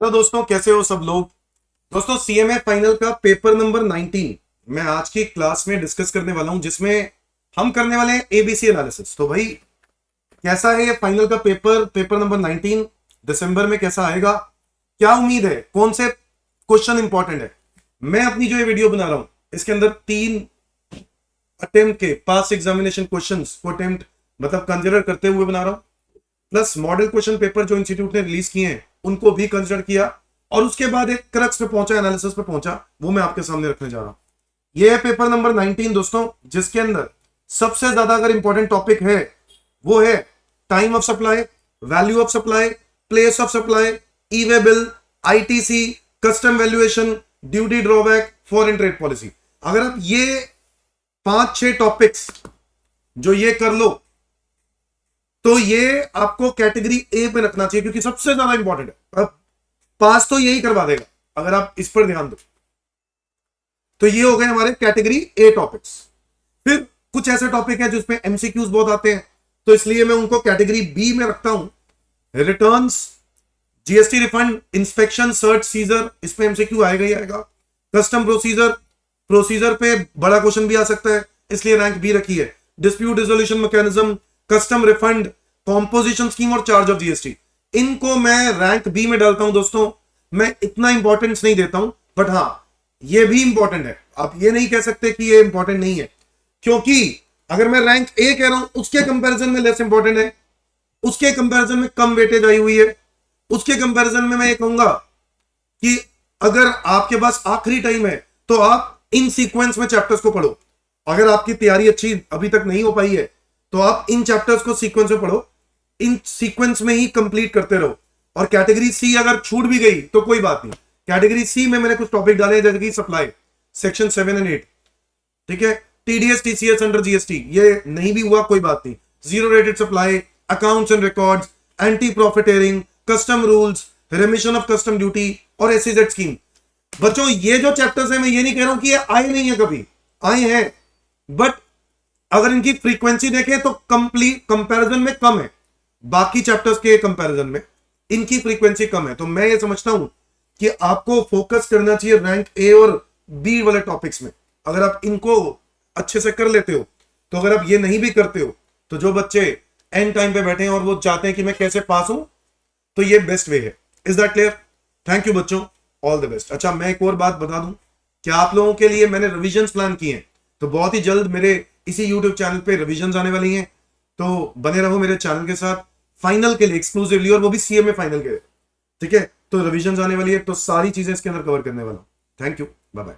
Hello दोस्तों, कैसे हो सब लोग। दोस्तों, सीएमए फाइनल का पेपर नंबर 19 मैं आज की क्लास में डिस्कस करने वाला हूं, जिसमें हम करने वाले हैं एबीसी एनालिसिस। तो भाई, कैसा है ये फाइनल का पेपर पेपर नंबर 19 दिसंबर में कैसा आएगा, क्या उम्मीद है, कौन से क्वेश्चन इंपॉर्टेंट है। मैं अपनी जो ये वीडियो बना रहा हूं, इसके अंदर 3 अटेम्प्ट के पास एग्जामिनेशन क्वेश्चंस को अटेम्प्ट मतलब कंसिडर करते हुए बना रहा हूं, प्लस मॉडल क्वेश्चन पेपर जो इंस्टीट्यूट ने रिलीज किए हैं उनको भी कंसिडर किया, और उसके बाद एक क्रक्स पे पहुंचा, एनालिसिस पे पहुंचा, वो मैं आपके सामने रखने जा रहा हूं। ये है पेपर नंबर 19 दोस्तों, जिसके अंदर सबसे ज्यादा अगर इंपॉर्टेंट टॉपिक है वो है time of supply, value of supply, place of supply, E way bill, ITC, custom valuation, duty drawback, foreign trade policy. अगर आप ये 5-6 टॉपिक्स जो ये कर लो तो ये आपको कैटेगरी ए पे रखना चाहिए, क्योंकि सबसे ज्यादा इंपॉर्टेंट है। अब पास तो यही करवा देगा अगर आप इस पर ध्यान दो। तो ये हो गए हमारे कैटेगरी ए टॉपिक्स। फिर कुछ ऐसे टॉपिक है जिसमें एमसीक्यूज बहुत आते हैं, तो इसलिए मैं उनको कैटेगरी बी में रखता हूं। Returns, GST refund, inspection, search, seizure, इसमें एमसीक्यू आएगा ही आएगा। कस्टम प्रोसीजर, प्रोसीजर पे बड़ा क्वेश्चन भी आ सकता है, इसलिए रैंक बी रखी है। Dispute resolution mechanism, custom refund, composition scheme और चार्ज ऑफ जीएसटी, इनको मैं रैंक बी में डालता हूं दोस्तों। मैं इतना इंपॉर्टेंस नहीं देता हूं, बट हां, ये भी इंपॉर्टेंट है। आप ये नहीं कह सकते कि ये इंपॉर्टेंट नहीं है, क्योंकि अगर मैं रैंक ए कह रहा हूं उसके कंपैरिजन में लेस इंपॉर्टेंट है, उसके कंपैरिजन में कम वेटेज आई हुई है, उसके कंपैरिजन में मैं ये कहूंगा कि अगर आपके पास आखिरी टाइम है तो आप इन सीक्वेंस में चैप्टर्स को पढ़ो। अगर आपकी तैयारी अच्छी अभी तक नहीं हो पाई है तो आप इन चैप्टर्स को सीक्वेंस में पढ़ो, इन सीक्वेंस में ही कंप्लीट करते रहो। और कैटेगरी सी अगर छूट भी गई तो कोई बात नहीं, कैटेगरी सी में मैंने कुछ टॉपिक डाले जैसे कि सप्लाई, सेक्शन 7 और 8, ठीक है, टीडीएस टीसीएस अंडर जीएसटी, ये नहीं भी हुआ कोई बात नहीं, zero rated supply, accounts and records, anti profiteering, custom rules, remission of custom duty और एसईजेड स्कीम। बच्चों, ये जो चैप्टर्स है, मैं ये नहीं कह रहा हूं कि ये आए नहीं है, कभी आए हैं, बट अगर इनकी फ्रीक्वेंसी देखें तो कंप्लीट कंपैरिजन में कम है, बाकी चैप्टर्स के कंपैरिजन में इनकी फ्रीक्वेंसी कम है। तो मैं ये समझता हूं कि आपको फोकस करना चाहिए रैंक ए और बी वाले टॉपिक्स में। अगर आप इनको अच्छे से कर लेते हो, तो अगर आप ये नहीं भी करते हो, तो जो बच्चे एंड टाइम पे बैठे हैं और वो चाहते हैं कि मैं कैसे पास हूं, तो ये बेस्ट वे है। Is that clear? Thank you बच्चों, ऑल द बेस्ट। अच्छा, मैं एक और बात बता दूं कि आप लोगों के लिए मैंने रिविजन प्लान किए हैं, तो बहुत ही जल्द मेरे इसी यूट्यूब चैनल पे रिविजन आने वाली हैं, तो बने रहो मेरे चैनल के साथ फाइनल के लिए एक्सक्लूसिवली, और वो भी सीएमए फाइनल के लिए, ठीक है। तो रिविजन आने वाली है, तो सारी चीजें इसके अंदर कवर करने वाला हूं। Thank you, bye bye.